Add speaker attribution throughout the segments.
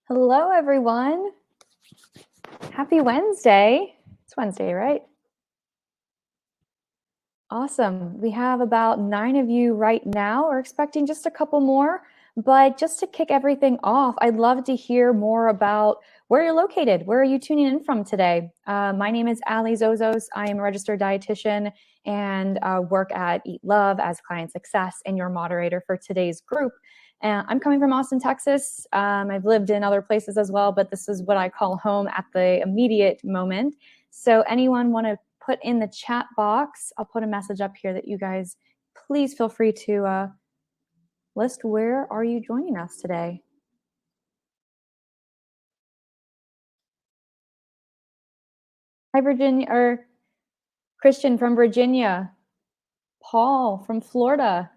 Speaker 1: Hello, everyone. Happy Wednesday. It's Wednesday, right? Awesome. We have about 9 of you right now. We're expecting just a couple more. But just to kick everything off, I'd love to hear more about where you're located. Where are you tuning in from today? My name is Ali Zozos. I am a registered dietitian and work at Eat Love as client success and your moderator for today's group. I'm coming from Austin, Texas. I've lived in other places as well, but this is what I call home at the immediate moment. So anyone want to put in the chat box, I'll put a message up here that you guys please feel free to list where are you joining us today. Hi, Virginia, or Christian from Virginia. Paul from Florida.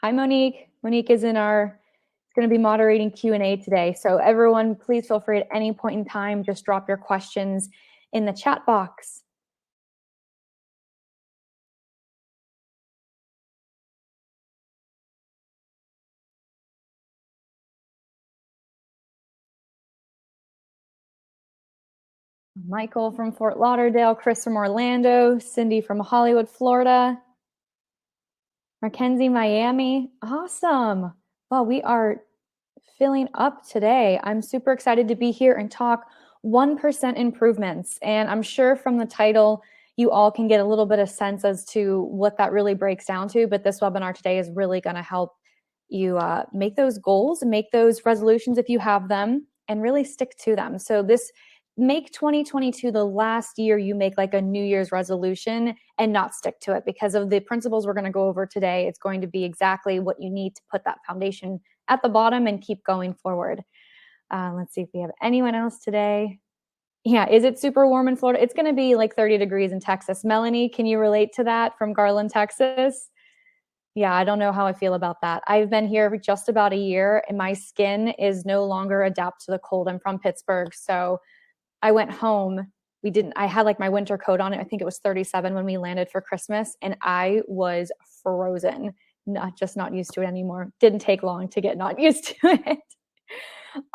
Speaker 1: Hi, Monique. Monique is going to be moderating Q&A today. So everyone, please feel free at any point in time, just drop your questions in the chat box. Michael from Fort Lauderdale, Chris from Orlando, Cindy from Hollywood, Florida, Mackenzie, Miami. Awesome. Well, we are filling up today. I'm super excited to be here and talk 1% improvements. And I'm sure from the title, you all can get a little bit of sense as to what that really breaks down to. But this webinar today is really going to help you make those goals, make those resolutions if you have them, and really stick to them. So make 2022 the last year you make like a New Year's resolution and not stick to it. Because of the principles we're going to go over today, it's going to be exactly what you need to put that foundation at the bottom and keep going forward. Let's see if we have anyone else today. Yeah, is it super warm in Florida? It's going to be like 30 degrees in Texas. Melanie, can you relate to that from Garland, Texas? Yeah, I don't know how I feel about that. I've been here for just about a year and my skin is no longer adapt to the cold. I'm from Pittsburgh, so I went home. I had like my winter coat on it. I think it was 37 when we landed for Christmas and I was frozen. Not used to it anymore. Didn't take long to get not used to it.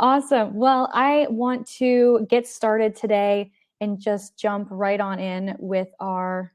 Speaker 1: Awesome. Well, I want to get started today and just jump right on in with our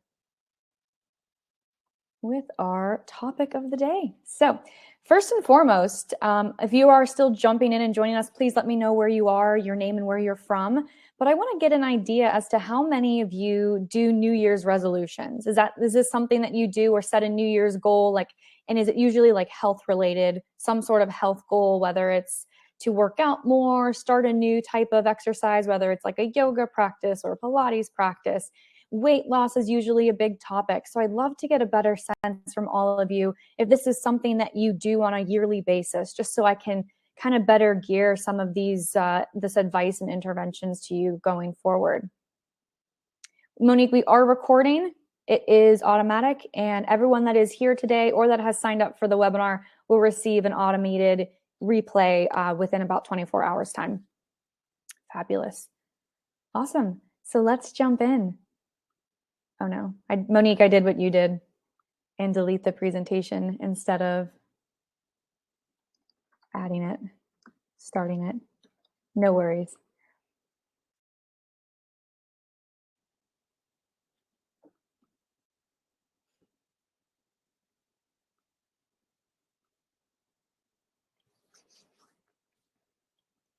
Speaker 1: topic of the day. So first and foremost, if you are still jumping in and joining us, please let me know where you are, your name and where you're from. But I want to get an idea as to how many of you do New Year's resolutions. Is this something that you do or set a New Year's goal? And is it usually like health related, some sort of health goal, whether it's to work out more, start a new type of exercise, whether it's like a yoga practice or a Pilates practice? Weight loss is usually a big topic. So I'd love to get a better sense from all of you if this is something that you do on a yearly basis, just so I can kind of better gear some of this advice and interventions to you going forward. Monique, we are recording. It is automatic, and everyone that is here today or that has signed up for the webinar will receive an automated replay within about 24 hours time. Fabulous. Awesome. So let's jump in. Oh no, Monique, I did what you did and delete the presentation instead of adding it, starting it. No worries.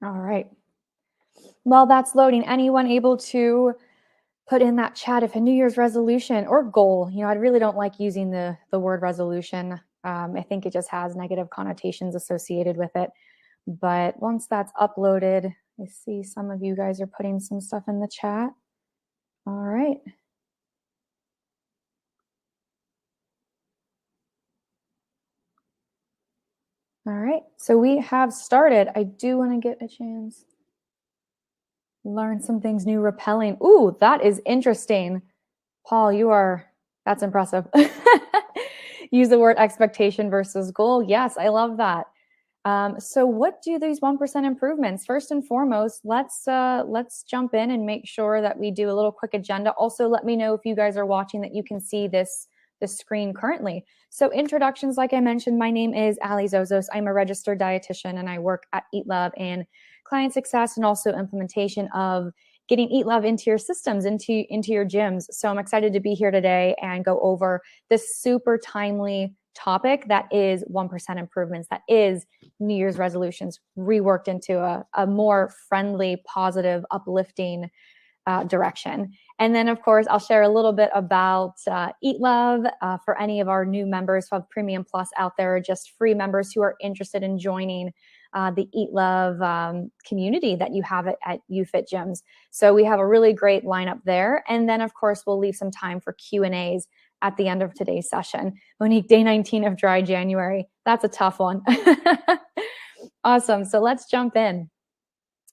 Speaker 1: All right. While that's loading, anyone able to put in that chat if a New Year's resolution or goal? I really don't like using the word resolution. I think it just has negative connotations associated with it. But once that's uploaded, I see some of you guys are putting some stuff in the chat. All right. All right, so we have started. I do want to get a chance. Learn some things new, repelling. Ooh, that is interesting. Paul, that's impressive. Use the word expectation versus goal. Yes, I love that. So what do these 1% improvements? First and foremost, let's jump in and make sure that we do a little quick agenda. Also, let me know if you guys are watching that you can see this screen currently. So introductions, like I mentioned, my name is Ali Zozos. I'm a registered dietitian and I work at Eat Love and client success and also implementation of getting Eat Love into your systems, into your gyms. So I'm excited to be here today and go over this super timely topic that is 1% improvements, that is New Year's resolutions reworked into a more friendly, positive, uplifting direction. And then, of course, I'll share a little bit about Eat Love for any of our new members who have Premium Plus out there, just free members who are interested in joining the Eat Love community that you have at UFit Gyms. So we have a really great lineup there. And then, of course, we'll leave some time for Q&As at the end of today's session. Monique, day 19 of dry January. That's a tough one. Awesome. So let's jump in.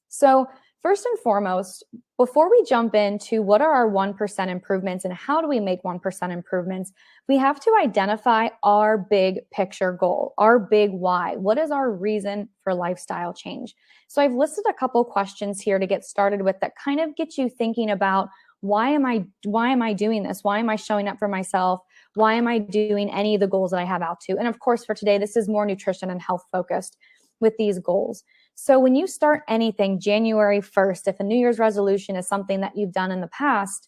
Speaker 1: So first and foremost, before we jump into what are our 1% improvements and how do we make 1% improvements, we have to identify our big picture goal, our big why. What is our reason for lifestyle change? So I've listed a couple questions here to get started with that kind of get you thinking about why am I doing this? Why am I showing up for myself? Why am I doing any of the goals that I have out to? And of course, for today, this is more nutrition and health focused with these goals. So when you start anything January 1st, if a New Year's resolution is something that you've done in the past,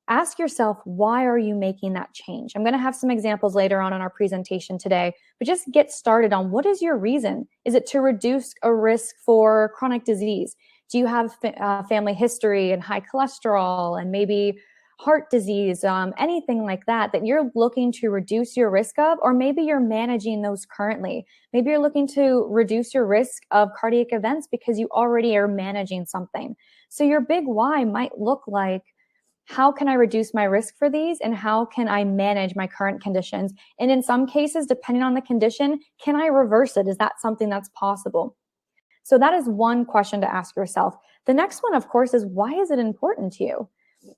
Speaker 1: ask yourself, why are you making that change? I'm going to have some examples later on in our presentation today, but just get started on what is your reason? Is it to reduce a risk for chronic disease? Do you have family history and high cholesterol and maybe heart disease, anything like that you're looking to reduce your risk of, or maybe you're managing those currently. Maybe you're looking to reduce your risk of cardiac events because you already are managing something. So your big why might look like, how can I reduce my risk for these and how can I manage my current conditions? And in some cases, depending on the condition, can I reverse it? Is that something that's possible? So that is one question to ask yourself. The next one, of course, is why is it important to you?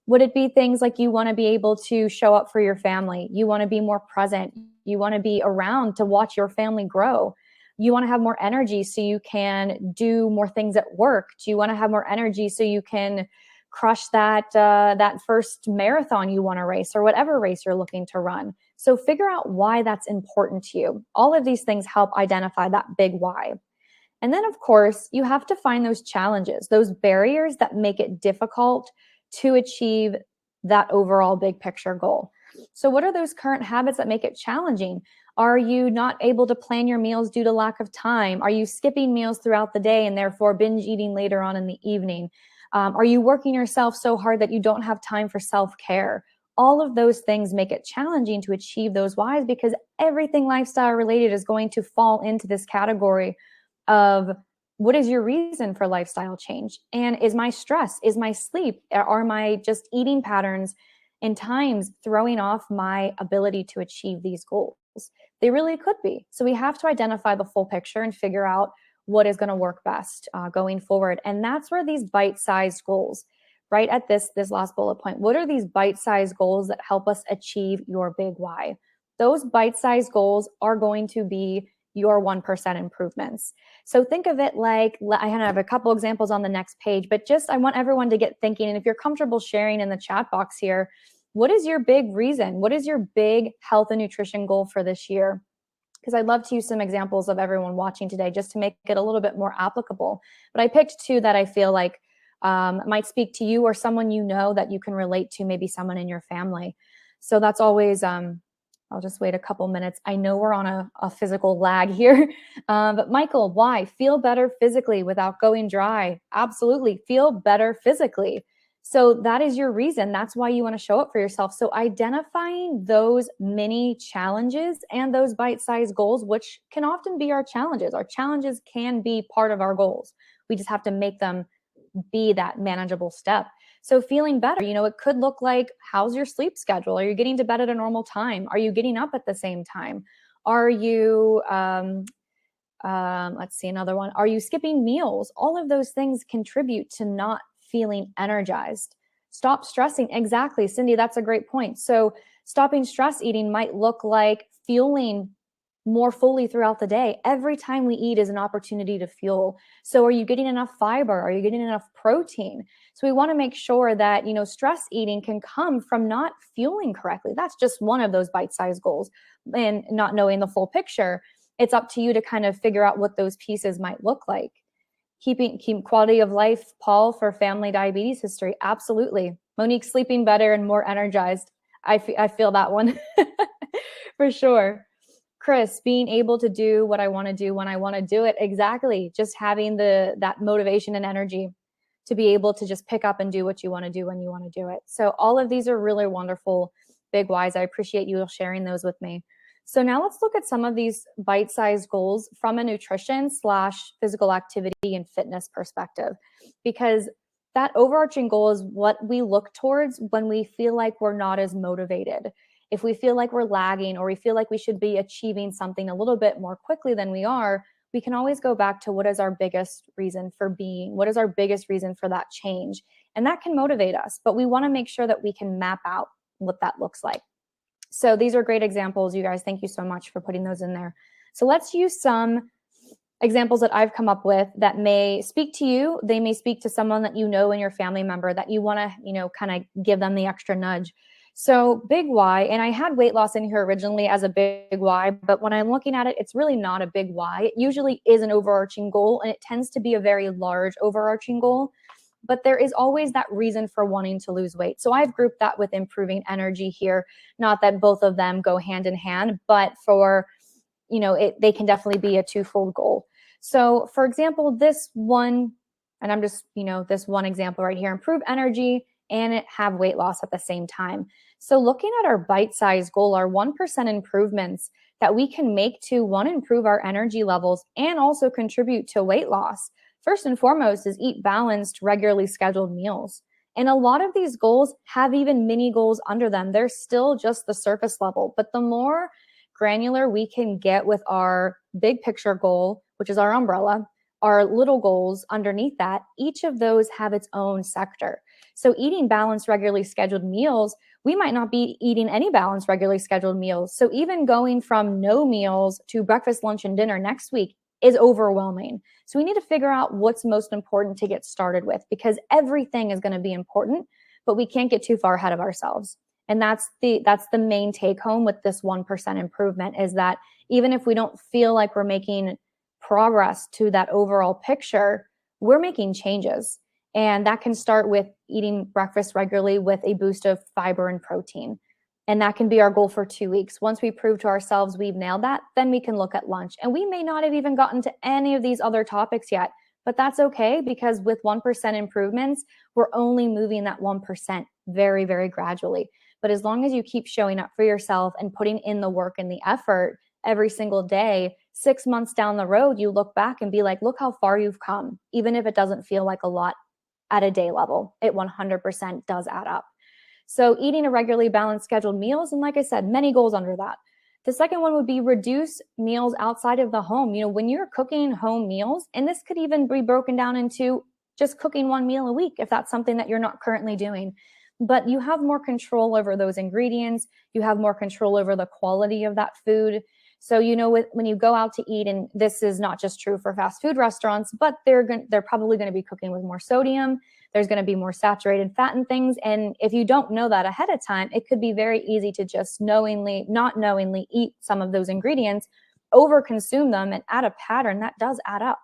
Speaker 1: Would it be things like you want to be able to show up for your family? You want to be more present. You want to be around to watch your family grow. You want to have more energy so you can do more things at work. Do you want to have more energy so you can crush that first marathon you want to race or whatever race you're looking to run? So figure out why that's important to you. All of these things help identify that big why. And then, of course, you have to find those challenges, those barriers that make it difficult to achieve that overall big picture goal. So what are those current habits that make it challenging? Are you not able to plan your meals due to lack of time? Are you skipping meals throughout the day and therefore binge eating later on in the evening? Are you working yourself so hard that you don't have time for self-care? All of those things make it challenging to achieve those whys because everything lifestyle related is going to fall into this category of what is your reason for lifestyle change? And is my stress, is my sleep, are my just eating patterns and times throwing off my ability to achieve these goals? They really could be. So we have to identify the full picture and figure out what is going to work best going forward. And that's where these bite-sized goals, right at this last bullet point, what are these bite-sized goals that help us achieve your big why? Those bite-sized goals are going to be your 1% improvements. So think of it like, I have a couple examples on the next page, but just I want everyone to get thinking. And if you're comfortable sharing in the chat box here, what is your big reason? What is your big health and nutrition goal for this year? Because I'd love to use some examples of everyone watching today just to make it a little bit more applicable. But I picked two that I feel like might speak to you or someone you know that you can relate to, maybe someone in your family. So that's always, I'll just wait a couple minutes. I know we're on a physical lag here, but Michael, why? Feel better physically without going dry. Absolutely. Feel better physically. So that is your reason. That's why you want to show up for yourself. So identifying those mini challenges and those bite-sized goals, which can often be our challenges. Our challenges can be part of our goals. We just have to make them be that manageable step. So feeling better, it could look like, how's your sleep schedule? Are you getting to bed at a normal time? Are you getting up at the same time? Are you, let's see, another one. Are you skipping meals? All of those things contribute to not feeling energized. Stop stressing. Exactly. Cindy, that's a great point. So stopping stress eating might look like fueling more fully throughout the day. Every time we eat is an opportunity to fuel. So are you getting enough fiber? Are you getting enough protein? So we want to make sure that, stress eating can come from not fueling correctly. That's just one of those bite-sized goals. And not knowing the full picture, it's up to you to kind of figure out what those pieces might look like. keep quality of life, Paul, for family diabetes history. Absolutely. Monique, sleeping better and more energized. I feel that one for sure. Chris, being able to do what I want to do when I want to do it. Exactly. Just having that motivation and energy to be able to just pick up and do what you want to do when you want to do it. So all of these are really wonderful big whys. I appreciate you sharing those with me. So now let's look at some of these bite-sized goals from a nutrition/physical activity and fitness perspective, because that overarching goal is what we look towards when we feel like we're not as motivated. If we feel like we're lagging, or we feel like we should be achieving something a little bit more quickly than we are, we can always go back to what is our biggest reason for being, what is our biggest reason for that change. And that can motivate us, but we want to make sure that we can map out what that looks like. So these are great examples, you guys. Thank you so much for putting those in there. So let's use some examples that I've come up with that may speak to you. They may speak to someone that you know in your family member that you want to, kind of give them the extra nudge. So big why, and I had weight loss in here originally as a big why, but when I'm looking at it, it's really not a big why. It usually is an overarching goal, and it tends to be a very large overarching goal. But there is always that reason for wanting to lose weight. So I've grouped that with improving energy here. Not that both of them go hand in hand, but for, they can definitely be a twofold goal. So for example, this one, and I'm just, this one example right here, improve energy and have weight loss at the same time. So looking at our bite-sized goal, our 1% improvements that we can make to, one, improve our energy levels and also contribute to weight loss. First and foremost is eat balanced, regularly scheduled meals. And a lot of these goals have even mini goals under them. They're still just the surface level. But the more granular we can get with our big picture goal, which is our umbrella, our little goals underneath that, each of those have its own sector. So eating balanced, regularly scheduled meals, we might not be eating any balanced, regularly scheduled meals. So even going from no meals to breakfast, lunch, and dinner next week is overwhelming. So we need to figure out what's most important to get started with, because everything is going to be important, but we can't get too far ahead of ourselves. And that's the main take home with this 1% improvement, is that even if we don't feel like we're making progress to that overall picture, we're making changes. And that can start with eating breakfast regularly with a boost of fiber and protein. And that can be our goal for 2 weeks. Once we prove to ourselves we've nailed that, then we can look at lunch. And we may not have even gotten to any of these other topics yet, but that's okay, because with 1% improvements, we're only moving that 1% very, very gradually. But as long as you keep showing up for yourself and putting in the work and the effort every single day, 6 months down the road, you look back and be like, look how far you've come, even if it doesn't feel like a lot at a day level. It 100% does add up. So eating a regularly balanced scheduled meals, and like I said, many goals under that. The second one would be reduce meals outside of the home. When you're cooking home meals, and this could even be broken down into just cooking one meal a week if that's something that you're not currently doing. But you have more control over those ingredients. You have more control over the quality of that food. So, when you go out to eat, and this is not just true for fast food restaurants, but they're probably going to be cooking with more sodium. There's going to be more saturated fat and things. And if you don't know that ahead of time, it could be very easy to just not knowingly eat some of those ingredients, overconsume them, and add a pattern that does add up.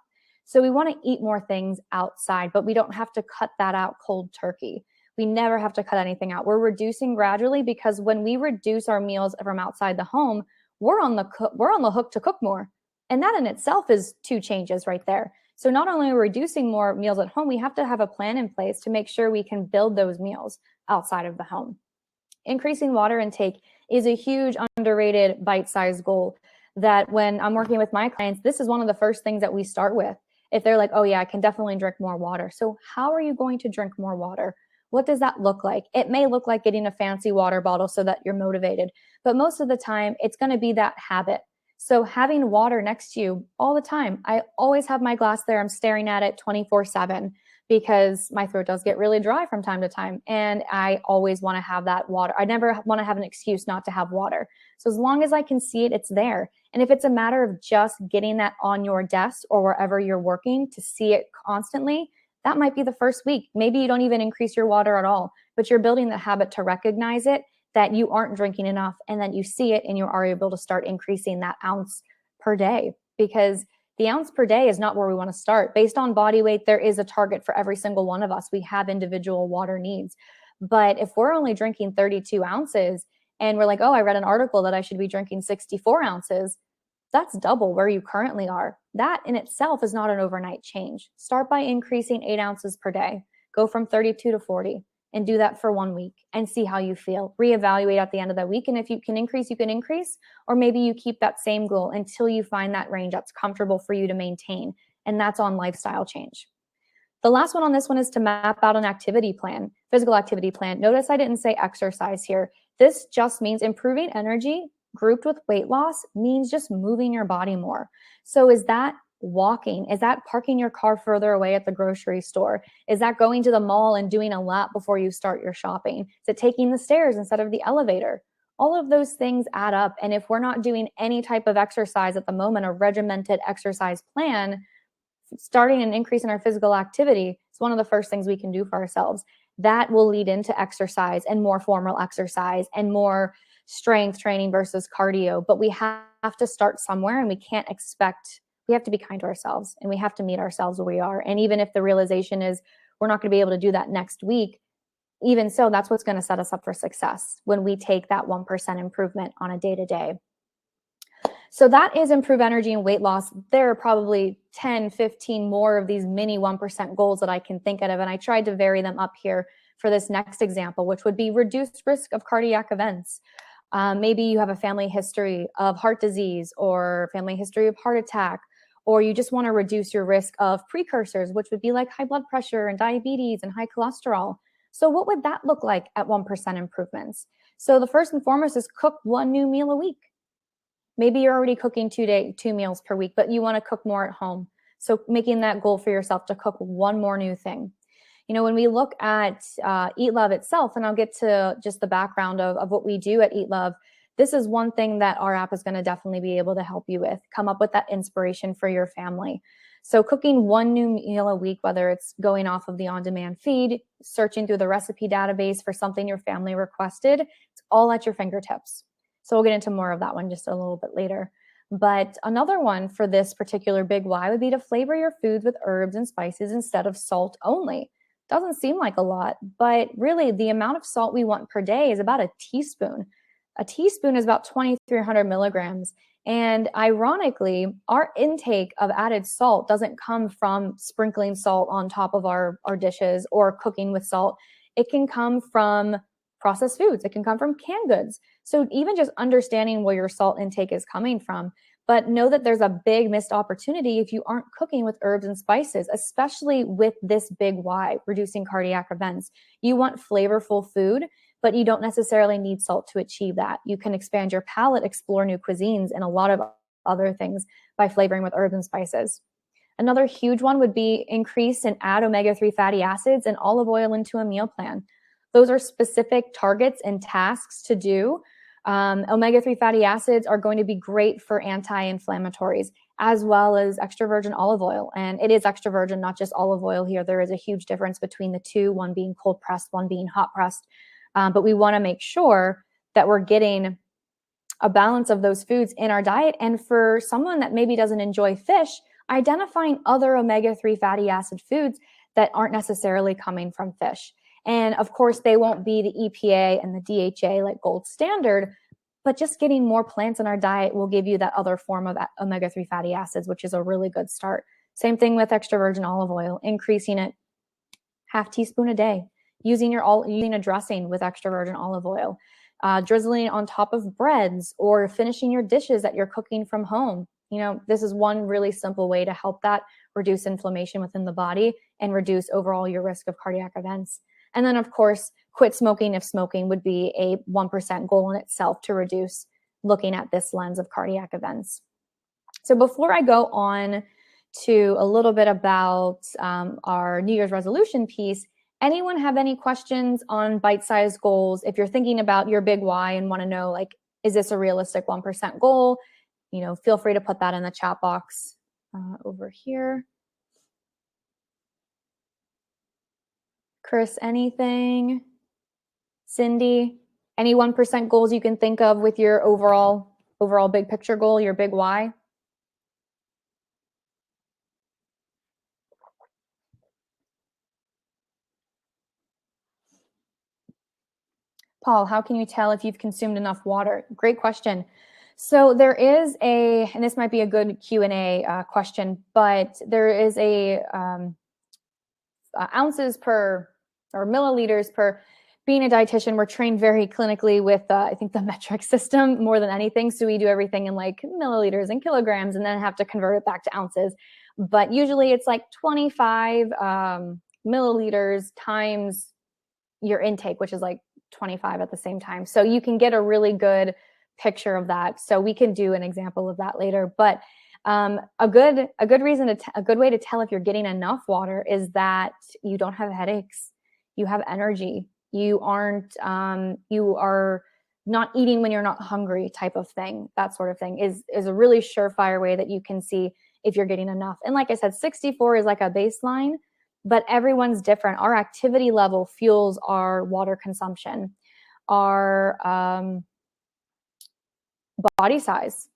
Speaker 1: So we want to eat more things outside, but we don't have to cut that out cold turkey. We never have to cut anything out. We're reducing gradually, because when we reduce our meals from outside the home, we're on the hook to cook more. And that in itself is 2 changes right there. So not only are we reducing more meals at home, we have to have a plan in place to make sure we can build those meals outside of the home. Increasing water intake is a huge underrated bite-sized goal that when I'm working with my clients, this is one of the first things that we start with. If they're like, oh yeah, I can definitely drink more water. So how are you going to drink more water? What does that look like? It may look like getting a fancy water bottle so that you're motivated, but most of the time it's going to be that habit. So having water next to you all the time. I always have my glass there. I'm staring at it 24/7 because my throat does get really dry from time to time. And I always want to have that water. I never want to have an excuse not to have water. So as long as I can see it, it's there. And if it's a matter of just getting that on your desk or wherever you're working to see it constantly, that might be the first week. Maybe you don't even increase your water at all, but you're building the habit to recognize it, that you aren't drinking enough, and then you see it and you are able to start increasing that ounce per day, because the ounce per day is not where we want to start. Based on body weight, there is a target for every single one of us. We have individual water needs. But if we're only drinking 32 ounces and we're like, oh, I read an article that I should be drinking 64 ounces, that's double where you currently are. That in itself is not an overnight change. Start by increasing 8 ounces per day. Go from 32 to 40 and do that for 1 week and see how you feel. Reevaluate at the end of that week. And if you can increase, you can increase. Or maybe you keep that same goal until you find that range that's comfortable for you to maintain. And that's on lifestyle change. The last one on this one is to map out an activity plan, physical activity plan. Notice I didn't say exercise here. This just means improving energy grouped with weight loss means just moving your body more. So is that walking? Is that parking your car further away at the grocery store? Is that going to the mall and doing a lap before you start your shopping? Is it taking the stairs instead of the elevator? All of those things add up. And if we're not doing any type of exercise at the moment, a regimented exercise plan, starting an increase in our physical activity is one of the first things we can do for ourselves. That will lead into exercise and more formal exercise and more strength training versus cardio. But we have to start somewhere, and we can't expect, we have to be kind to ourselves, and we have to meet ourselves where we are. And even if the realization is we're not going to be able to do that next week, even so, that's what's going to set us up for success when we take that 1% improvement on a day-to-day. So that is improve energy and weight loss. There are probably 10, 15 more of these mini 1% goals that I can think of. And I tried to vary them up here for this next example, which would be reduced risk of cardiac events. Maybe you have a family history of heart disease or family history of heart attack, or you just want to reduce your risk of precursors, which would be like high blood pressure and diabetes and high cholesterol. So what would that look like at 1% improvements? So the first and foremost is cook one new meal a week. Maybe you're already cooking 2 meals per week, but you want to cook more at home. So making that goal for yourself to cook one more new thing. You know, when we look at Eat Love itself, and I'll get to just the background of what we do at Eat Love, this is one thing that our app is going to definitely be able to help you with. Come up with that inspiration for your family. So cooking one new meal a week, whether it's going off of the on-demand feed, searching through the recipe database for something your family requested, it's all at your fingertips. So we'll get into more of that one just a little bit later. But another one for this particular big why would be to flavor your foods with herbs and spices instead of salt only. Doesn't seem like a lot, but really the amount of salt we want per day is about a teaspoon. A teaspoon is about 2,300 milligrams. And ironically, our intake of added salt doesn't come from sprinkling salt on top of our dishes or cooking with salt. It can come from processed foods. It can come from canned goods. So even just understanding where your salt intake is coming from, but know that there's a big missed opportunity if you aren't cooking with herbs and spices, especially with this big why, reducing cardiac events. You want flavorful food, but you don't necessarily need salt to achieve that. You can expand your palate, explore new cuisines, and a lot of other things by flavoring with herbs and spices. Another huge one would be increase and add omega-3 fatty acids and olive oil into a meal plan. Those are specific targets and tasks to do. Omega-3 fatty acids are going to be great for anti-inflammatories, as well as extra virgin olive oil. And it is extra virgin, not just olive oil here. There is a huge difference between the two, one being cold pressed, one being hot pressed. But we want to make sure that we're getting a balance of those foods in our diet. And for someone that maybe doesn't enjoy fish, identifying other omega-3 fatty acid foods that aren't necessarily coming from fish. And of course, they won't be the EPA and the DHA like gold standard, but just getting more plants in our diet will give you that other form of omega-3 fatty acids, which is a really good start. Same thing with extra virgin olive oil, increasing it half teaspoon a day, using a dressing with extra virgin olive oil, drizzling on top of breads or finishing your dishes that you're cooking from home. You know, this is one really simple way to help that reduce inflammation within the body and reduce overall your risk of cardiac events. And then, of course, quit smoking if smoking would be a 1% goal in itself to reduce, looking at this lens of cardiac events. So before I go on to a little bit about our New Year's resolution piece, anyone have any questions on bite-sized goals? If you're thinking about your big why and want to know, like, is this a realistic 1% goal? You know, feel free to put that in the chat box over here. Chris, anything? Cindy, any 1% goals you can think of with your overall big picture goal, your big why? Paul, how can you tell if you've consumed enough water? Great question. So there is and this might be a good Q&A question, but there is ounces per or milliliters per. Being a dietitian, we're trained very clinically with, I think, the metric system more than anything. So we do everything in like milliliters and kilograms and then have to convert it back to ounces. But usually it's like 25 milliliters times your intake, which is like 25 at the same time. So you can get a really good picture of that. So we can do an example of that later. But a good way to tell if you're getting enough water is that you don't have headaches, you have energy, you are not eating when you're not hungry, type of thing. That sort of thing is a really surefire way that you can see if you're getting enough. And like I said, 64 is like a baseline, but everyone's different. Our activity level fuels our water consumption, our body size.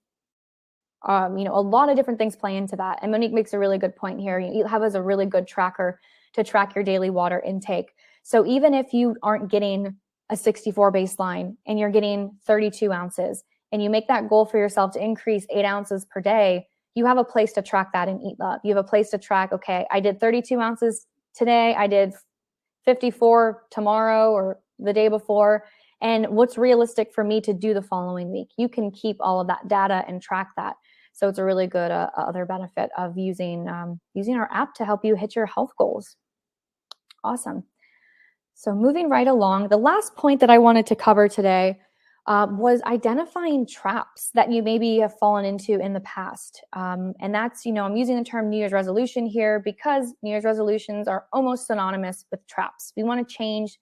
Speaker 1: A lot of different things play into that. And Monique makes a really good point here. You have as a really good tracker to track your daily water intake. So even if you aren't getting a 64 baseline and you're getting 32 ounces and you make that goal for yourself to increase 8 ounces per day, you have a place to track that in Eat Love. You have a place to track, okay, I did 32 ounces today, I did 54 tomorrow or the day before, and what's realistic for me to do the following week. You can keep all of that data and track that. So it's a really good other benefit of using our app to help you hit your health goals. Awesome. So moving right along, the last point that I wanted to cover today was identifying traps that you maybe have fallen into in the past. And that's, I'm using the term New Year's resolution here because New Year's resolutions are almost synonymous with traps. We want to change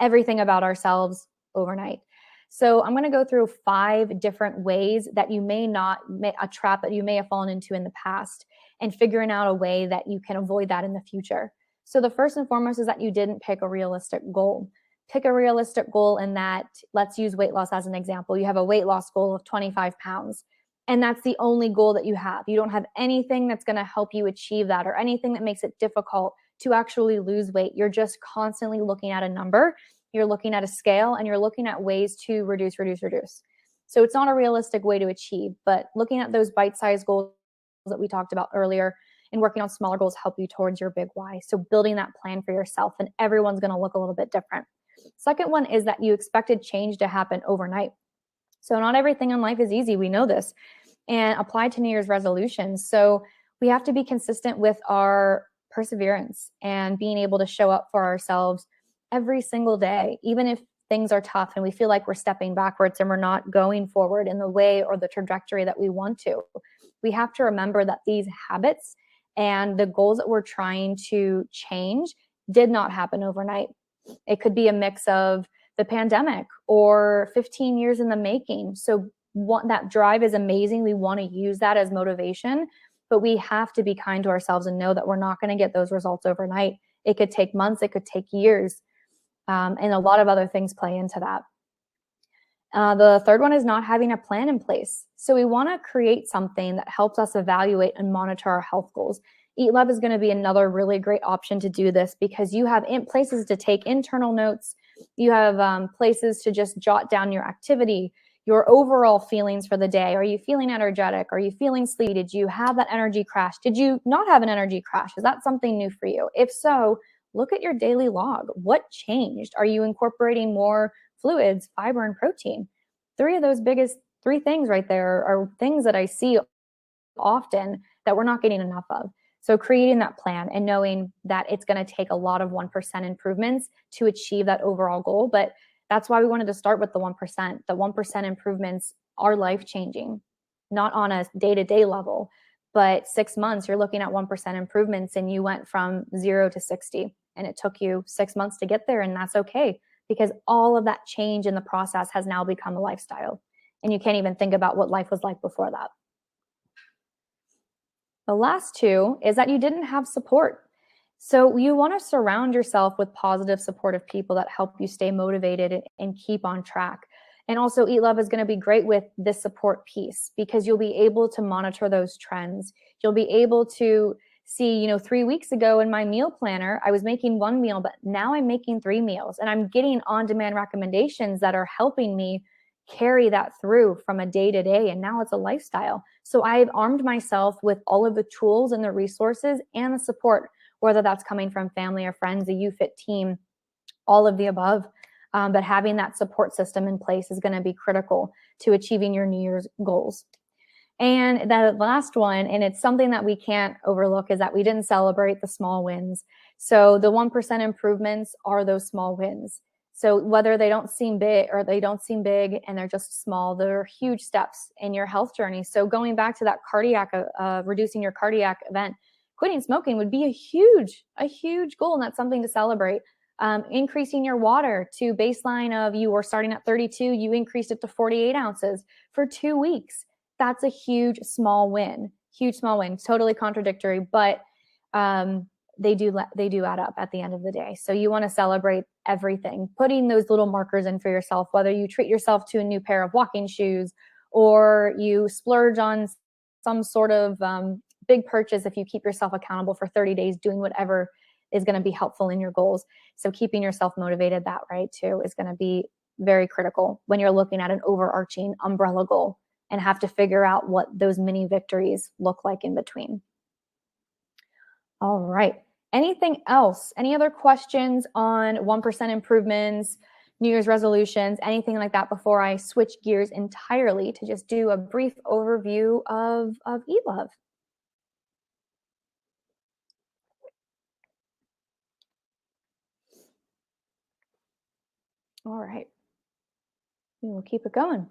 Speaker 1: everything about ourselves overnight. So I'm going to go through 5 different ways that you a trap that you may have fallen into in the past, and figuring out a way that you can avoid that in the future. So the first and foremost is that you didn't pick a realistic goal. Pick a realistic goal in that, let's use weight loss as an example. You have a weight loss goal of 25 pounds, and that's the only goal that you have. You don't have anything that's going to help you achieve that or anything that makes it difficult to actually lose weight. You're just constantly looking at a number. You're looking at a scale and you're looking at ways to reduce. So it's not a realistic way to achieve, but looking at those bite-sized goals that we talked about earlier and working on smaller goals help you towards your big why. So building that plan for yourself, and everyone's going to look a little bit different. Second one is that you expected change to happen overnight. So not everything in life is easy. We know this, and apply to New Year's resolutions. So we have to be consistent with our perseverance and being able to show up for ourselves every single day, even if things are tough and we feel like we're stepping backwards and we're not going forward in the way or the trajectory that we want to. We have to remember that these habits and the goals that we're trying to change did not happen overnight. It could be a mix of the pandemic or 15 years in the making. So that drive is amazing. We want to use that as motivation, but we have to be kind to ourselves and know that we're not going to get those results overnight. It could take months, it could take years. And a lot of other things play into that. The third one is not having a plan in place. So we want to create something that helps us evaluate and monitor our health goals. Eat Love is going to be another really great option to do this because you have places to take internal notes. You have places to just jot down your activity, your overall feelings for the day. Are you feeling energetic? Are you feeling sleepy? Did you have that energy crash? Did you not have an energy crash? Is that something new for you? If so, look at your daily log. What changed? Are you incorporating more fluids, fiber, and protein? 3 of those biggest 3 things right there are things that I see often that we're not getting enough of. So creating that plan and knowing that it's going to take a lot of 1% improvements to achieve that overall goal. But that's why we wanted to start with the 1%. The 1% improvements are life-changing, not on a day-to-day level, but 6 months, you're looking at 1% improvements and you went from 0 to 60. And it took you 6 months to get there, and that's okay because all of that change in the process has now become a lifestyle. And you can't even think about what life was like before that. The last 2 is that you didn't have support. So you want to surround yourself with positive, supportive people that help you stay motivated and keep on track. And also Eat Love is going to be great with this support piece because you'll be able to monitor those trends. You'll be able to see, 3 weeks ago in my meal planner, I was making one meal, but now I'm making 3 meals, and I'm getting on-demand recommendations that are helping me carry that through from a day to day. And now it's a lifestyle. So I've armed myself with all of the tools and the resources and the support, whether that's coming from family or friends, a UFit team, all of the above. But having that support system in place is going to be critical to achieving your New Year's goals. And the last one, and it's something that we can't overlook, is that we didn't celebrate the small wins. So the 1% improvements are those small wins. So whether they don't seem big and they're just small, they're huge steps in your health journey. So going back to that reducing your cardiac event, quitting smoking would be a huge goal, and that's something to celebrate. Increasing your water to baseline of, you were starting at 32, you increased it to 48 ounces for 2 weeks. That's a huge small win. Totally contradictory, but they do add up at the end of the day. So you want to celebrate everything, putting those little markers in for yourself, whether you treat yourself to a new pair of walking shoes or you splurge on some sort of big purchase. If you keep yourself accountable for 30 days, doing whatever is going to be helpful in your goals. So keeping yourself motivated that way too is going to be very critical when you're looking at an overarching umbrella goal and have to figure out what those mini victories look like in between. All right. Anything else? Any other questions on 1% improvements, New Year's resolutions, anything like that before I switch gears entirely to just do a brief overview of Eat Love? All right. We'll keep it going.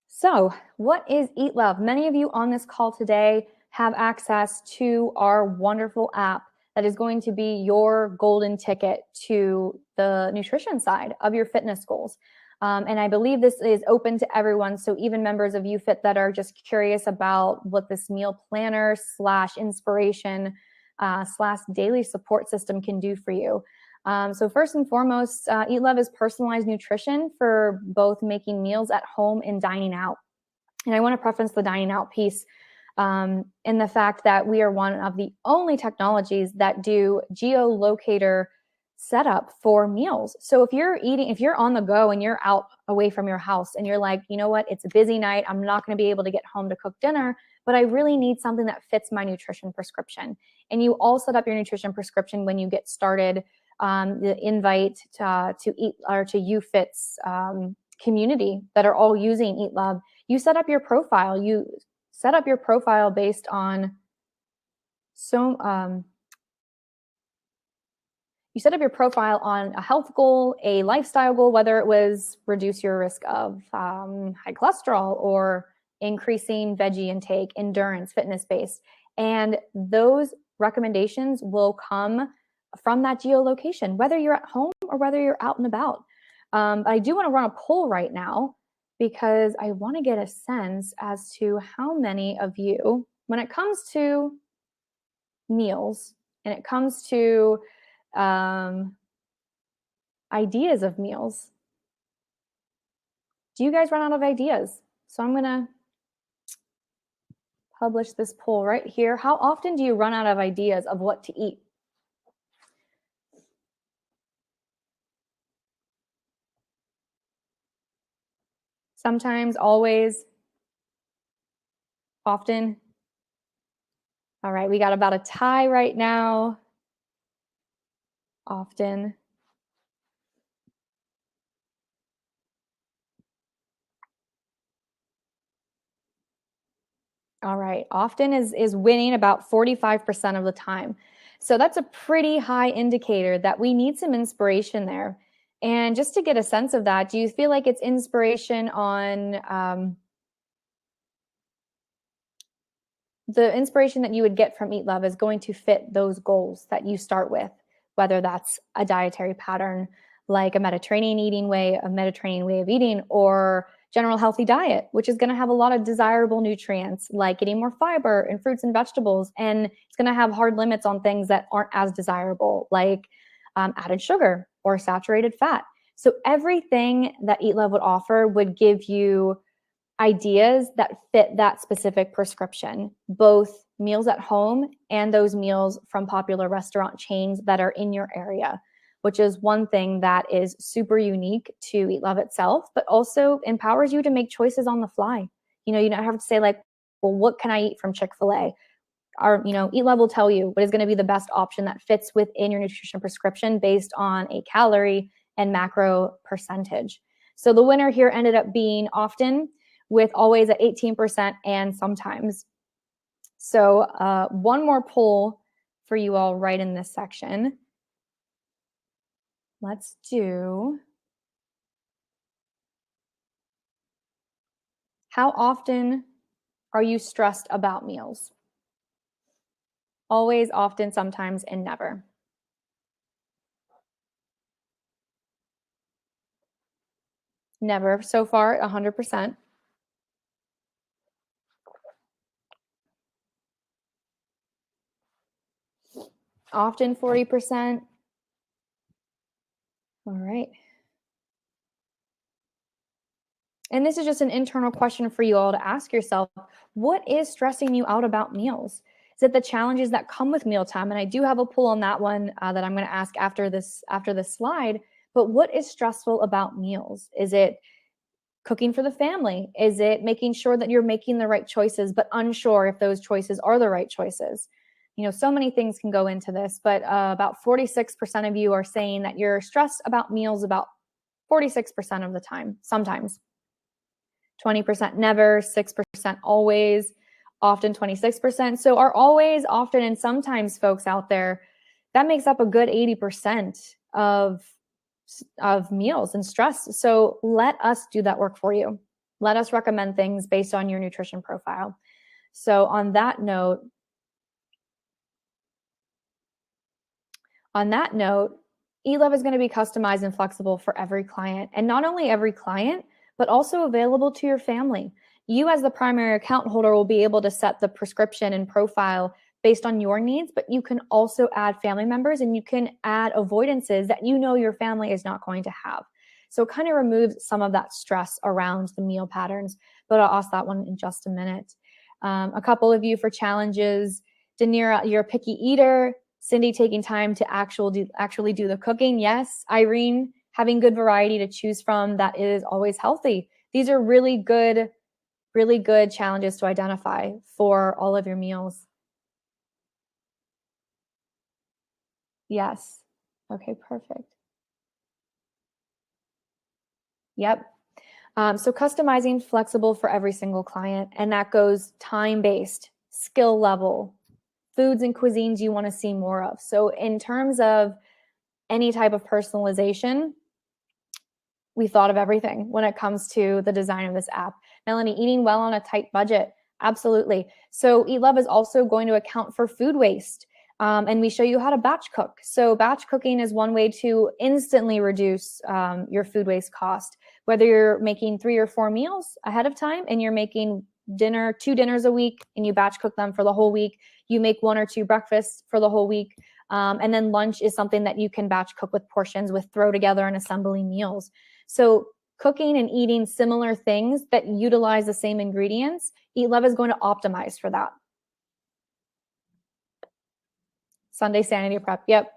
Speaker 1: So, what is Eat Love? Many of you on this call today have access to our wonderful app that is going to be your golden ticket to the nutrition side of your fitness goals. And I believe this is open to everyone. So even members of UFit that are just curious about what this meal planner / inspiration / daily support system can do for you. So first and foremost, Eat Love is personalized nutrition for both making meals at home and dining out. And I want to preference the dining out piece in the fact that we are one of the only technologies that do geolocator setup for meals. So if you're on the go and you're out away from your house and you're like, you know what, it's a busy night, I'm not going to be able to get home to cook dinner, but I really need something that fits my nutrition prescription. And you all set up your nutrition prescription when you get started. The invite to Eat or to UFit's community that are all using Eat Love. You set up your profile. You set up your profile based on you set up your profile on a health goal, a lifestyle goal, whether it was reduce your risk of high cholesterol or increasing veggie intake, endurance, fitness based. And those recommendations will come from that geolocation, whether you're at home or whether you're out and about. I do want to run a poll right now because I want to get a sense as to how many of you, when it comes to meals and it comes to ideas of meals, do you guys run out of ideas? So I'm going to publish this poll right here. How often do you run out of ideas of what to eat? Sometimes, always, often. All right, we got about a tie right now. Often. All right, often is winning about 45% of the time. So that's a pretty high indicator that we need some inspiration there. And just to get a sense of that, do you feel like it's inspiration on the inspiration that you would get from Eat Love is going to fit those goals that you start with, whether that's a dietary pattern like a Mediterranean way of eating, or general healthy diet, which is going to have a lot of desirable nutrients like getting more fiber and fruits and vegetables. And it's going to have hard limits on things that aren't as desirable, like added sugar or saturated fat. So everything that Eat Love would offer would give you ideas that fit that specific prescription, both meals at home and those meals from popular restaurant chains that are in your area, which is one thing that is super unique to Eat Love itself, but also empowers you to make choices on the fly. You don't have to say like, well, what can I eat from Chick-fil-A? Eat Love will tell you what is going to be the best option that fits within your nutrition prescription based on a calorie and macro percentage. So the winner here ended up being Often, with always at 18% and sometimes. So one more poll for you all right in this section. Let's do, how often are you stressed about meals? Always, often, sometimes, and never. Never so far, 100%. Often, 40%. All right. And this is just an internal question for you all to ask yourself. What is stressing you out about meals? Is it the challenges that come with mealtime? And I do have a poll on that one that I'm going to ask after this slide. But what is stressful about meals? Is it cooking for the family? Is it making sure that you're making the right choices, but unsure if those choices are the right choices? So many things can go into this, but about 46% of you are saying that you're stressed about meals about 46% of the time, sometimes. 20% never, 6% always, often 26%. So our always, often, and sometimes folks out there, that makes up a good 80% of meals and stress. So let us do that work for you. Let us recommend things based on your nutrition profile. So on that note, Eat Love is going to be customized and flexible for every client, and not only every client, but also available to your family. You as the primary account holder will be able to set the prescription and profile based on your needs, but you can also add family members and you can add avoidances that your family is not going to have. So it kind of removes some of that stress around the meal patterns, but I'll ask that one in just a minute. A couple of you for challenges. Danira, you're a picky eater. Cindy, taking time to actually do the cooking. Yes. Irene, having good variety to choose from, that is always healthy. These are really good challenges to identify for all of your meals. Yes. Okay, perfect. Yep. So customizing, flexible for every single client, and that goes time-based, skill level, foods and cuisines you want to see more of. So in terms of any type of personalization, we thought of everything when it comes to the design of this app. Melanie, eating well on a tight budget. Absolutely. So Eat Love is also going to account for food waste. And we show you how to batch cook. So batch cooking is one way to instantly reduce your food waste cost. Whether you're making 3 or 4 meals ahead of time and you're making 2 dinners a week and you batch cook them for the whole week, you make 1 or 2 breakfasts for the whole week. And then lunch is something that you can batch cook with portions, with throw together and assembly meals. So cooking and eating similar things that utilize the same ingredients, Eat Love is going to optimize for that. Sunday sanity prep. Yep.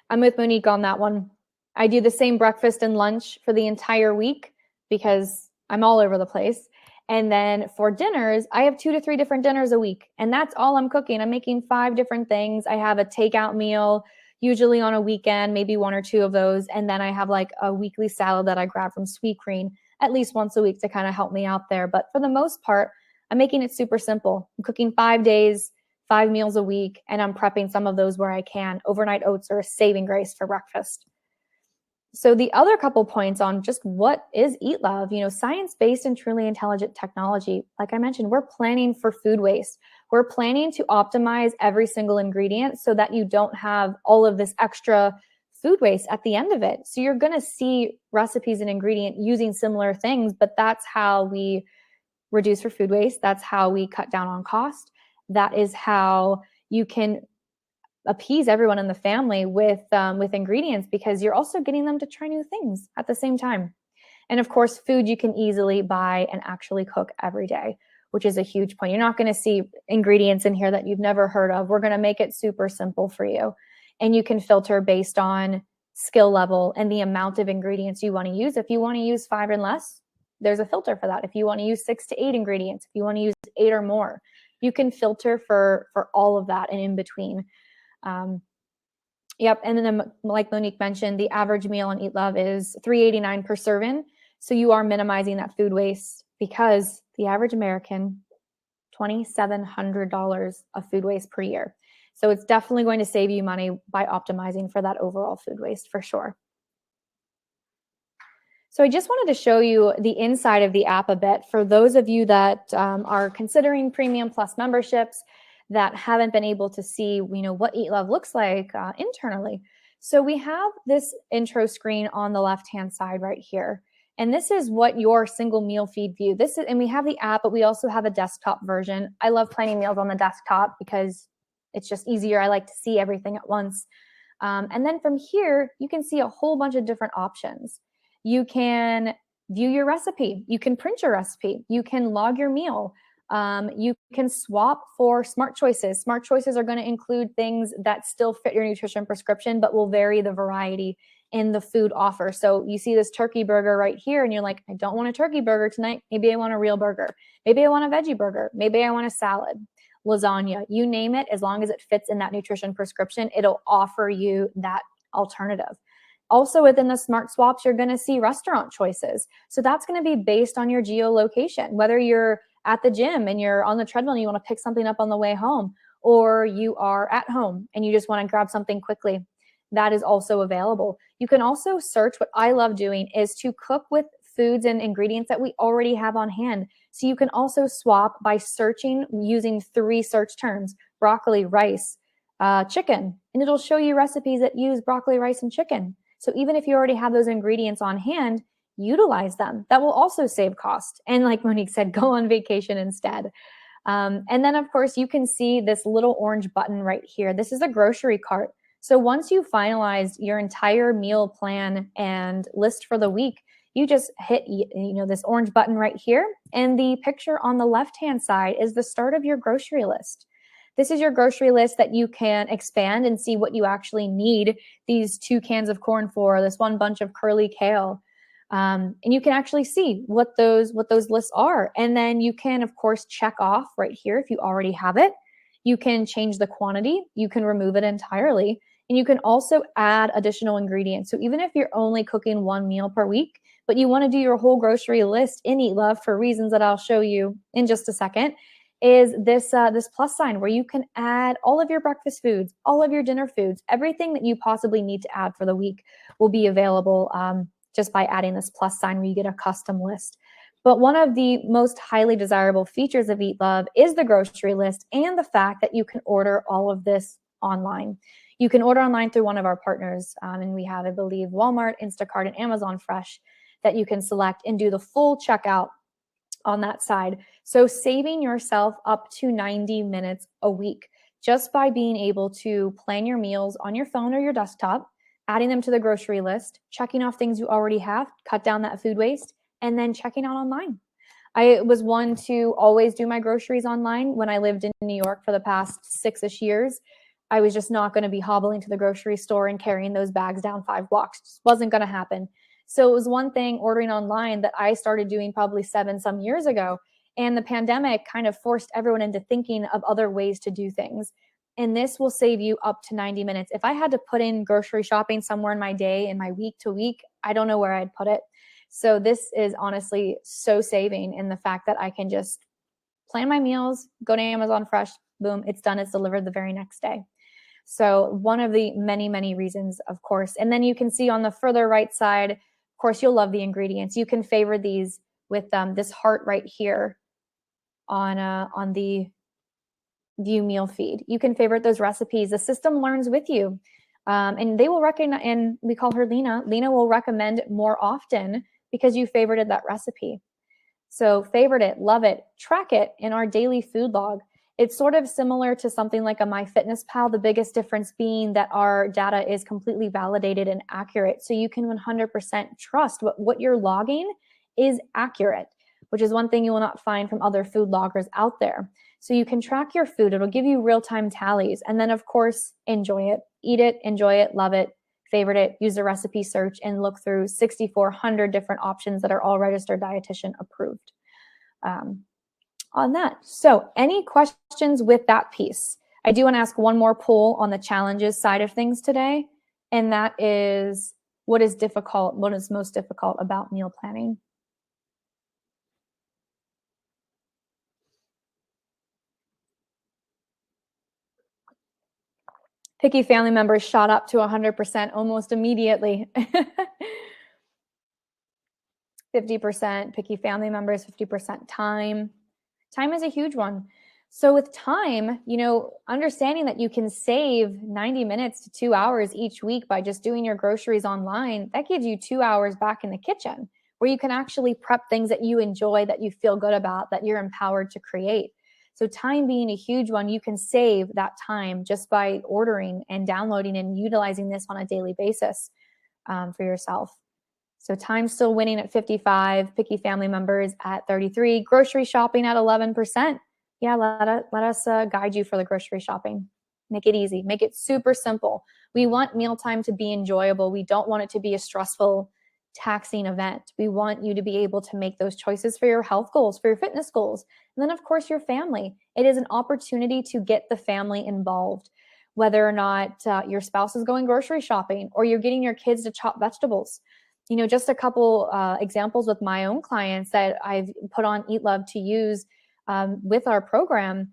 Speaker 1: I'm with Monique on that one. I do the same breakfast and lunch for the entire week because I'm all over the place. And then for dinners, I have 2 to 3 different dinners a week. And that's all I'm cooking. I'm making 5 different things. I have a takeout meal, usually on a weekend, maybe 1 or 2 of those. And then I have like a weekly salad that I grab from Sweet Green at least once a week to kind of help me out there. But for the most part, I'm making it super simple. I'm cooking 5 days, 5 meals a week, and I'm prepping some of those where I can. Overnight oats are a saving grace for breakfast. So the other couple points on just what is Eat Love, science-based and truly intelligent technology. Like I mentioned, we're planning for food waste. We're planning to optimize every single ingredient so that you don't have all of this extra food waste at the end of it. So you're going to see recipes and ingredient using similar things, but that's how we reduce for food waste. That's how we cut down on cost. That is how you can appease everyone in the family with ingredients, because you're also getting them to try new things at the same time. And of course, food you can easily buy and actually cook every day. which is a huge point. You're not going to see ingredients in here that you've never heard of. We're going to make it super simple for you. And you can filter based on skill level and the amount of ingredients you want to use. If you want to use 5 and less, there's a filter for that. If you want to use 6 to 8 ingredients, if you want to use 8 or more, you can filter for all of that and in between. Yep. And then like Monique mentioned, the average meal on Eat Love is $3.89 per serving. So you are minimizing that food waste, because the average American, $2,700 of food waste per year. So it's definitely going to save you money by optimizing for that overall food waste for sure. So I just wanted to show you the inside of the app a bit for those of you that are considering Premium Plus memberships that haven't been able to see, what Eat Love looks like internally. So we have this intro screen on the left-hand side right here. And this is what your single meal feed view. And we have the app, but we also have a desktop version. I love planning meals on the desktop because it's just easier. I like to see everything at once. And then from here, you can see a whole bunch of different options. You can view your recipe. You can print your recipe. You can log your meal. You can swap for smart choices. Smart choices are going to include things that still fit your nutrition prescription, but will vary the variety in the food offer. So you see this turkey burger right here, and you're like, I don't want a turkey burger tonight. Maybe I want a real burger. Maybe I want a veggie burger. Maybe I want a salad, lasagna, you name it. As long as it fits in that nutrition prescription, it'll offer you that alternative. Also within the smart swaps, you're going to see restaurant choices. So that's going to be based on your geolocation, whether you're at the gym and you're on the treadmill and you want to pick something up on the way home, or you are at home and you just want to grab something quickly. That is also available. You can also search. What I love doing is to cook with foods and ingredients that we already have on hand. So you can also swap by searching using 3 search terms: broccoli, rice, chicken, and it'll show you recipes that use broccoli, rice, and chicken. So even if you already have those ingredients on hand, utilize them. That will also save cost. And like Monique said, go on vacation instead. And then of course you can see this little orange button right here. This is a grocery cart. So once you finalize your entire meal plan and list for the week, you just hit this orange button right here. And the picture on the left-hand side is the start of your grocery list. This is your grocery list that you can expand and see what you actually need these 2 cans of corn for, this 1 bunch of curly kale. And you can actually see what those lists are. And then you can, of course, check off right here if you already have it. You can change the quantity. You can remove it entirely. And you can also add additional ingredients. So even if you're only cooking 1 meal per week, but you want to do your whole grocery list in Eat Love for reasons that I'll show you in just a second, is this plus sign where you can add all of your breakfast foods, all of your dinner foods, everything that you possibly need to add for the week will be available just by adding this plus sign where you get a custom list. But one of the most highly desirable features of Eat Love is the grocery list and the fact that you can order all of this online. You can order online through one of our partners, and we have, I believe, Walmart, Instacart, and Amazon Fresh that you can select and do the full checkout on that side. So saving yourself up to 90 minutes a week just by being able to plan your meals on your phone or your desktop, adding them to the grocery list, checking off things you already have, cut down that food waste, and then checking out online. I was one to always do my groceries online when I lived in New York for the past 6-ish years. I was just not going to be hobbling to the grocery store and carrying those bags down 5 blocks. Just wasn't going to happen. So it was one thing ordering online that I started doing probably 7 some years ago. And the pandemic kind of forced everyone into thinking of other ways to do things. And this will save you up to 90 minutes. If I had to put in grocery shopping somewhere in my day, in my week to week, I don't know where I'd put it. So this is honestly so saving in the fact that I can just plan my meals, go to Amazon Fresh, boom, it's done, it's delivered the very next day. So one of the many, many reasons, of course. And then you can see on the further right side, of course, you'll love the ingredients. You can favor these with this heart right here on the view meal feed. You can favorite those recipes. The system learns with you. And they will recognize, and we call her Lena. Lena will recommend more often because you favorited that recipe. So favorite it, love it, track it in our daily food log. It's sort of similar to something like a MyFitnessPal, the biggest difference being that our data is completely validated and accurate. So you can 100% trust what you're logging is accurate. which is one thing you will not find from other food loggers out there. So you can track your food. It'll give you real-time tallies. And then, of course, enjoy it. Eat it, enjoy it, love it, favorite it, use the recipe search, and look through 6,400 different options that are all registered dietitian approved on that. So any questions with that piece? I do want to ask one more poll on the challenges side of things today, and that is, what is difficult? What is most difficult about meal planning? Picky family members shot up to 100% almost immediately. 50% picky family members, 50% time. Time is a huge one. So with time, understanding that you can save 90 minutes to 2 hours each week by just doing your groceries online, that gives you 2 hours back in the kitchen where you can actually prep things that you enjoy, that you feel good about, that you're empowered to create. So time being a huge one, you can save that time just by ordering and downloading and utilizing this on a daily basis for yourself. So time still winning at 55, picky family members at 33, grocery shopping at 11%. Yeah, let us guide you for the grocery shopping. Make it easy. Make it super simple. We want mealtime to be enjoyable. We don't want it to be a stressful, taxing event. We want you to be able to make those choices for your health goals, for your fitness goals, and then, of course, your family. It is an opportunity to get the family involved, whether or not your spouse is going grocery shopping or you're getting your kids to chop vegetables. Just a couple examples with my own clients that I've put on Eat Love to use with our program.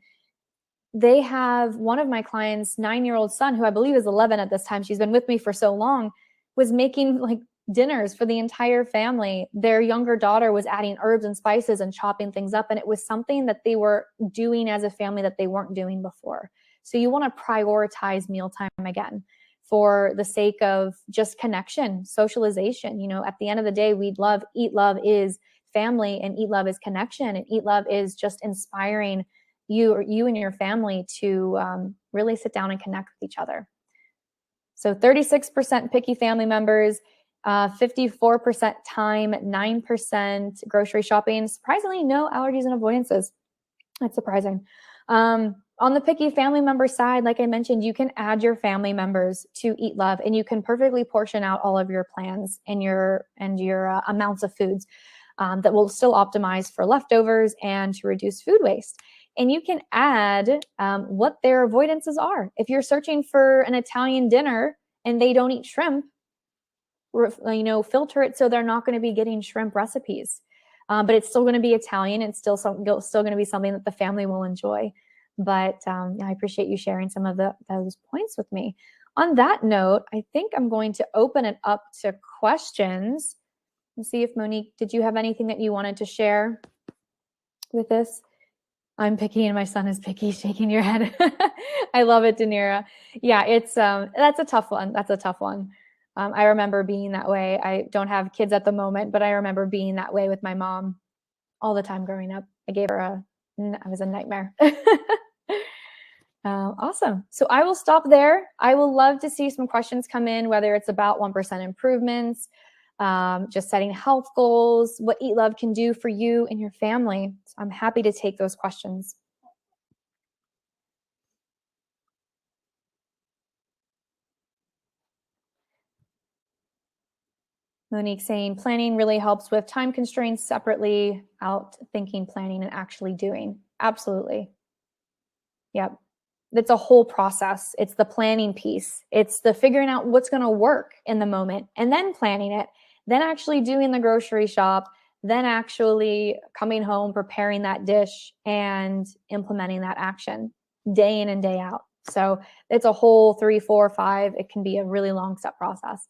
Speaker 1: They have one of my clients' 9-year-old son, who I believe is 11 at this time. She's been with me for so long, was making like dinners for the entire family. Their younger daughter was adding herbs and spices and chopping things up. And it was something that they were doing as a family that they weren't doing before. So you want to prioritize mealtime again for the sake of just connection, socialization. At the end of the day, Eat Love is family, and Eat Love is connection, and Eat Love is just inspiring you and your family to really sit down and connect with each other. So 36% picky family members, 54% time, 9% grocery shopping. Surprisingly, no allergies and avoidances. That's surprising. On the picky family member side, like I mentioned, you can add your family members to Eat Love, and you can perfectly portion out all of your plans and your amounts of foods that will still optimize for leftovers and to reduce food waste. And you can add what their avoidances are. If you're searching for an Italian dinner and they don't eat shrimp, filter it so they're not going to be getting shrimp recipes. But it's still going to be Italian. It's still going to be something that the family will enjoy. But I appreciate you sharing some of those points with me. On that note, I think I'm going to open it up to questions and see if Monique, did you have anything that you wanted to share with this? I'm picky and my son is picky, shaking your head. I love it, Danira. Yeah, that's a tough one. That's a tough one. I remember being that way. I don't have kids at the moment, but I remember being that way with my mom all the time growing up. I was a nightmare. Awesome. So I will stop there. I will love to see some questions come in, whether it's about 1% improvements, just setting health goals, what Eat Love can do for you and your family. So I'm happy to take those questions. Monique saying planning really helps with time constraints separately, out thinking, planning, and actually doing. Absolutely. Yep. It's a whole process. It's the planning piece. It's the figuring out what's going to work in the moment and then planning it, then actually doing the grocery shop, then actually coming home, preparing that dish and implementing that action day in and day out. So it's a whole 3, 4, 5. It can be a really long step process.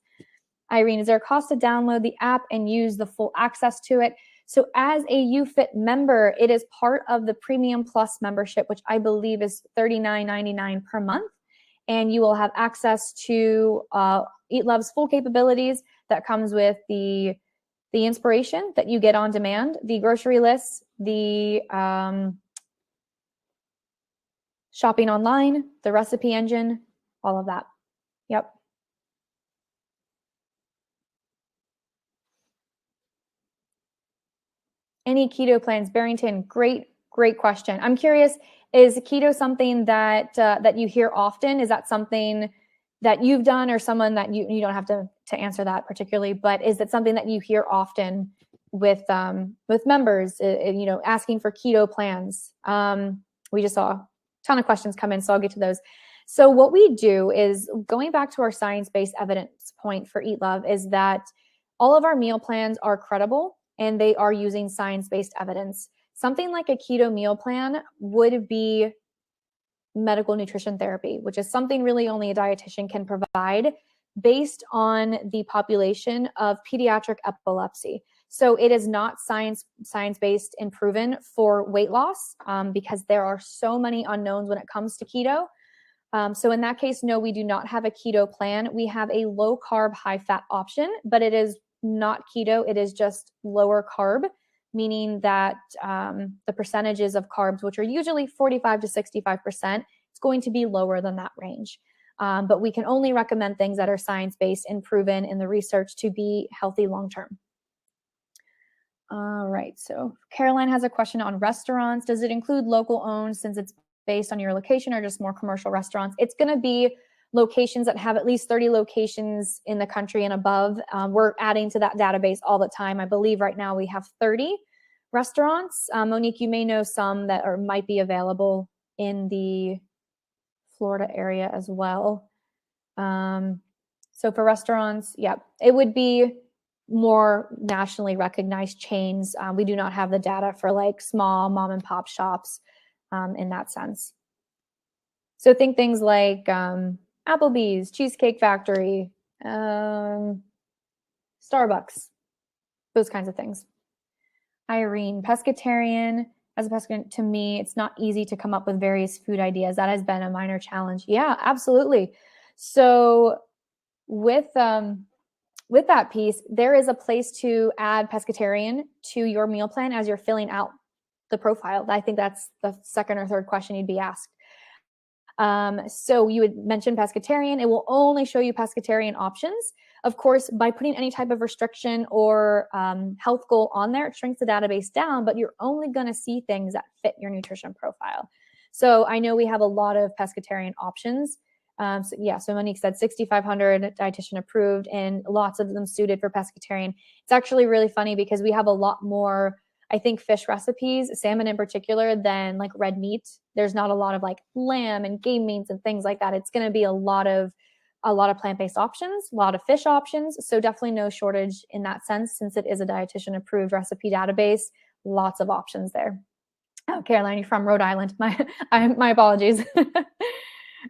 Speaker 1: Irene, is there a cost to download the app and use the full access to it? So as a YouFit member, it is part of the Premium Plus membership, which I believe is $39.99 per month. And you will have access to Eat Love's full capabilities that comes with the inspiration that you get on demand, the grocery lists, the shopping online, the recipe engine, all of that. Yep. Any keto plans? Barrington, great question. I'm curious, is keto something that that you hear often? Is that something that you've done, or someone that you don't have to answer that particularly, but is it something that you hear often with members, asking for keto plans? We just saw a ton of questions come in, so I'll get to those. So what we do is, going back to our science-based evidence point for Eat Love, is that all of our meal plans are credible and they are using science-based evidence. Something like a keto meal plan would be medical nutrition therapy, which is something really only a dietitian can provide based on the population of pediatric epilepsy. So it is not science-based and proven for weight loss, because there are so many unknowns when it comes to keto. So in that case, no, we do not have a keto plan. We have a low carb, high fat option, but it is not keto. It is just lower carb, meaning that the percentages of carbs, which are usually 45 to 65%, it's going to be lower than that range. But we can only recommend things that are science-based and proven in the research to be healthy long-term. All right, so Caroline has a question on restaurants. Does it include local owned, since it's based on your location, or just more commercial restaurants? It's going to be locations that have at least 30 locations in the country and above. We're adding to that database all the time. I believe right now we have 30 restaurants. Monique, you may know some that might be available in the Florida area as well. So for restaurants, yeah, it would be more nationally recognized chains. We do not have the data for like small mom and pop shops in that sense. So think things like Applebee's, Cheesecake Factory, Starbucks, those kinds of things. Irene, pescatarian. As a pescatarian, to me, it's not easy to come up with various food ideas. That has been a minor challenge. Yeah, absolutely. So with that piece, there is a place to add pescatarian to your meal plan as you're filling out the profile. I think that's the second or third question you'd be asked. So you would mention pescatarian. It will only show you pescatarian options. Of course, by putting any type of restriction or health goal on there, it shrinks the database down, but you're only going to see things that fit your nutrition profile. So I know we have a lot of pescatarian options. So Monique said 6,500 dietitian approved and lots of them suited for pescatarian. It's actually really funny because we have a lot more, I think, fish recipes, salmon in particular, than like red meat. There's not a lot of like lamb and game meats and things like that. It's going to be a lot of plant-based options, a lot of fish options. So definitely no shortage in that sense, since it is a dietitian approved recipe database. Lots of options there. Oh, Caroline, you're from Rhode Island. My apologies.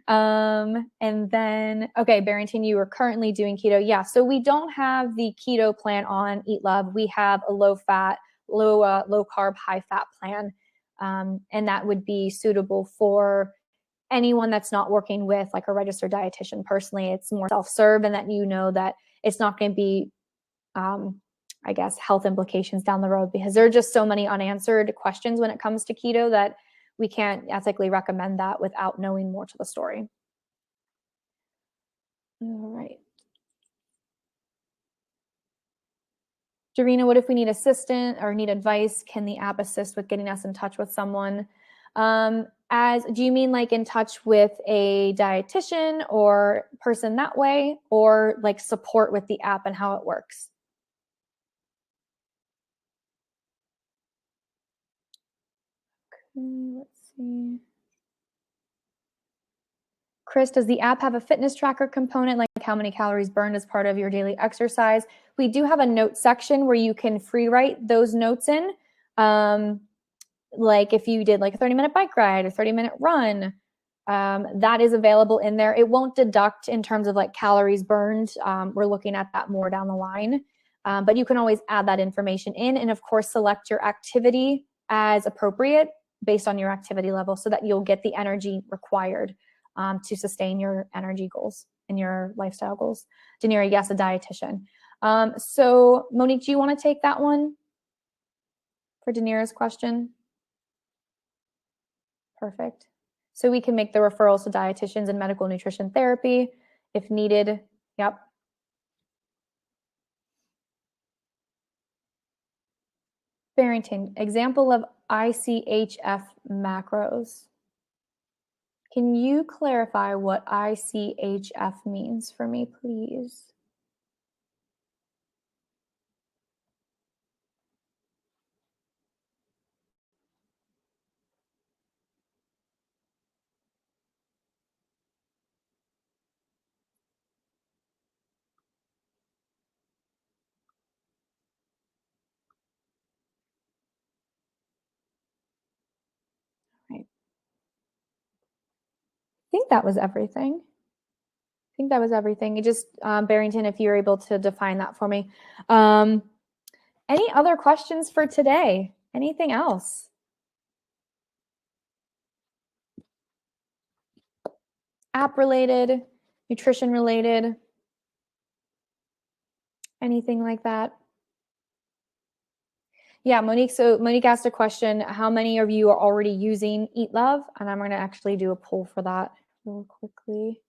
Speaker 1: And then, okay, Barrington, you are currently doing keto. Yeah, so we don't have the keto plan on Eat Love. We have a low fat, low carb, high fat plan. And that would be suitable for anyone that's not working with like a registered dietitian. Personally, it's more self-serve, and that you know that it's not going to be, I guess, health implications down the road, because there are just so many unanswered questions when it comes to keto that we can't ethically recommend that without knowing more to the story. All right. Dorina, what if we need assistance or need advice? Can the app assist with getting us in touch with someone? Do you mean like in touch with a dietitian or person that way, or like support with the app and how it works? Okay, let's see. Chris, does the app have a fitness tracker component, like how many calories burned as part of your daily exercise? We do have a note section where you can free write those notes in. Like if you did like a 30-minute bike ride or 30-minute run, that is available in there. It won't deduct in terms of like calories burned. We're looking at that more down the line. But you can always add that information in, and of course, select your activity as appropriate based on your activity level so that you'll get the energy required to sustain your energy goals and your lifestyle goals. Danira, yes, a dietitian. So Monique, do you want to take that one for Danira's question? Perfect. So we can make the referrals to dietitians and medical nutrition therapy if needed. Yep. Barrington, example of ICHF macros. Can you clarify what ICHF means for me, please? Right. I think that was everything. It just, Barrington, if you're able to define that for me. Any other questions for today? Anything else? App related, nutrition related, anything like that? Yeah, Monique. So Monique asked a question, how many of you are already using Eat Love? And I'm going to actually do a poll for that real quickly.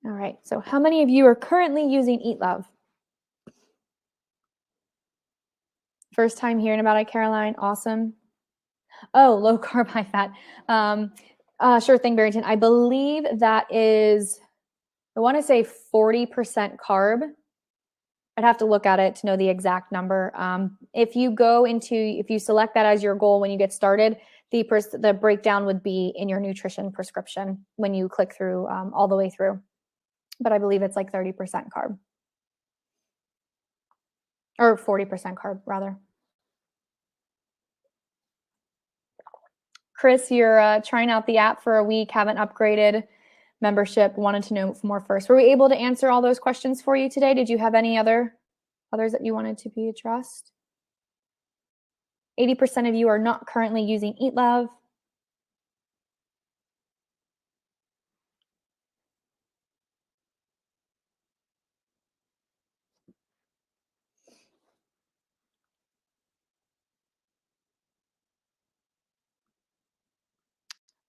Speaker 1: All right. So how many of you are currently using Eat Love? First time hearing about it, Caroline. Awesome. Oh, low carb, high fat. Sure thing, Barrington. I believe that is, I want to say 40% carb. I'd have to look at it to know the exact number. If you select that as your goal when you get started, the breakdown would be in your nutrition prescription when you click through all the way through. But I believe it's like 30% carb. Or 40% carb, rather. Chris, you're trying out the app for a week, haven't upgraded membership, wanted to know more first. Were we able to answer all those questions for you today? Did you have any others that you wanted to be addressed? 80% of you are not currently using Eat Love.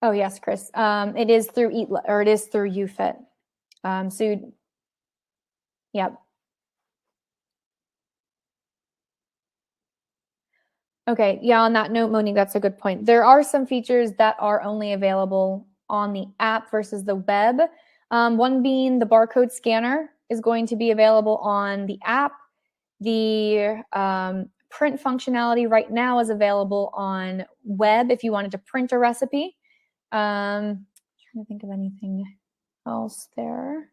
Speaker 1: Oh yes, Chris. It is through it is through UFit. Yep. Okay. Yeah. On that note, Monique, that's a good point. There are some features that are only available on the app versus the web. One being the barcode scanner is going to be available on the app. The print functionality right now is available on web if you wanted to print a recipe. Trying to think of anything else there.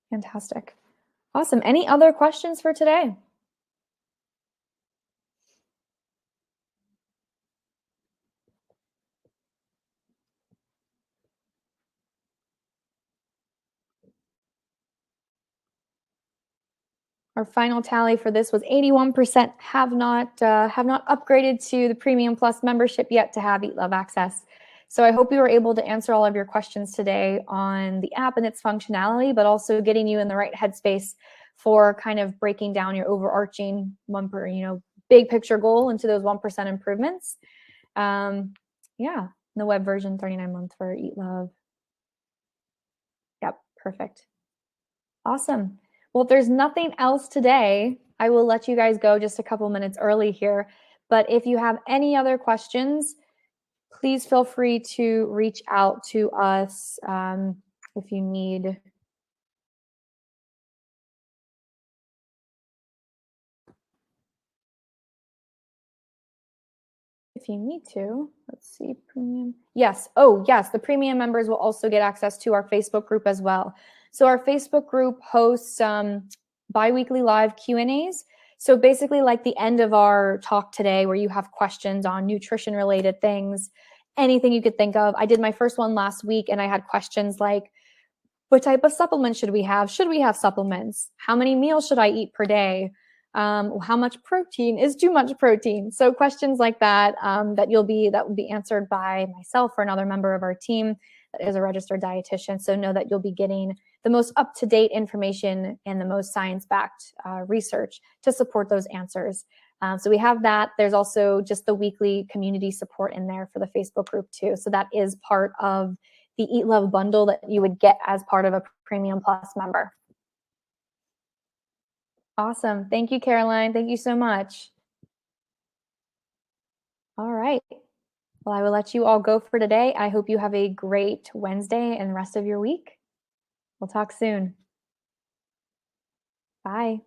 Speaker 1: Fantastic. Awesome. Any other questions for today? Our final tally for this was 81% have not upgraded to the Premium Plus membership yet to have Eat Love access. So I hope we were able to answer all of your questions today on the app and its functionality, but also getting you in the right headspace for kind of breaking down your overarching big picture goal into those 1% improvements. Yeah, the web version, 39 months for Eat Love. Yep, perfect. Awesome. Well, if there's nothing else today, I will let you guys go just a couple minutes early here. But if you have any other questions, please feel free to reach out to us if you need. If you need to, let's see, premium. Yes. Oh, yes. The premium members will also get access to our Facebook group as well. So our Facebook group hosts bi-weekly live Q&As. So basically like the end of our talk today where you have questions on nutrition related things, anything you could think of. I did my first one last week and I had questions like, what type of supplements should we have? Should we have supplements? How many meals should I eat per day? How much protein is too much protein? So questions like that that will be answered by myself or another member of our team that is a registered dietitian. So know that you'll be getting the most up-to-date information and the most science-backed research to support those answers. So we have that. There's also just the weekly community support in there for the Facebook group too. So that is part of the Eat Love bundle that you would get as part of a Premium Plus member. Awesome. Thank you, Caroline. Thank you so much. All right. Well, I will let you all go for today. I hope you have a great Wednesday and the rest of your week. We'll talk soon. Bye.